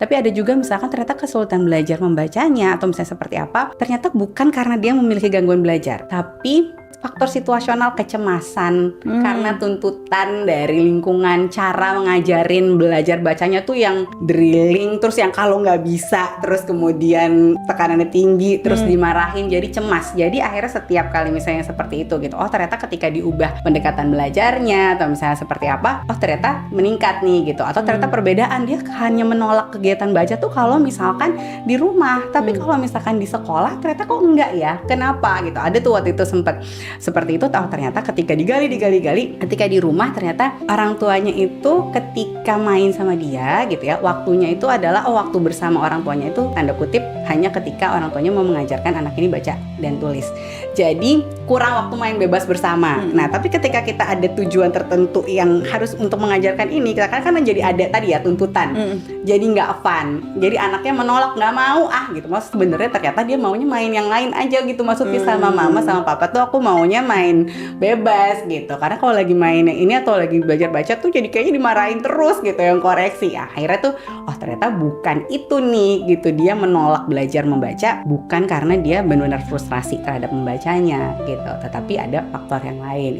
Tapi ada juga misalkan ternyata kesulitan belajar membacanya atau misalnya seperti apa, ternyata bukan karena dia memiliki gangguan belajar, tapi faktor situasional, kecemasan karena tuntutan dari lingkungan, cara mengajarin belajar bacanya tuh yang drilling, terus yang kalau nggak bisa, terus kemudian tekanannya tinggi, terus dimarahin, jadi cemas. Jadi akhirnya setiap kali misalnya seperti itu gitu, oh ternyata ketika diubah pendekatan belajarnya atau misalnya seperti apa, oh ternyata meningkat nih gitu. Atau ternyata perbedaan, dia hanya menolak kegiatan baca tuh kalau misalkan di rumah, tapi kalau misalkan di sekolah ternyata kok enggak ya, kenapa gitu. Ada tuh waktu itu sempet seperti itu, tahu ternyata ketika digali, ketika di rumah ternyata orang tuanya itu ketika main sama dia gitu ya, waktunya itu adalah waktu bersama orang tuanya itu tanda kutip hanya ketika orang tuanya mau mengajarkan anak ini baca dan tulis. Jadi kurang waktu main bebas bersama. Nah, tapi ketika kita ada tujuan tertentu yang harus untuk mengajarkan ini, kita kan jadi ada tadi ya tuntutan. Jadi nggak fun. Jadi anaknya menolak, nggak mau gitu. Maksud sebenarnya ternyata dia maunya main yang lain aja gitu. Maksudnya sama mama sama papa tuh aku maunya main bebas gitu. Karena kalau lagi main yang ini atau lagi belajar baca tuh jadi kayaknya dimarahin terus gitu, yang koreksi. Akhirnya tuh oh ternyata bukan itu nih gitu. Dia menolak belajar membaca bukan karena dia benar-benar frustrasi terhadap membacanya gitu, tetapi ada faktor yang lain.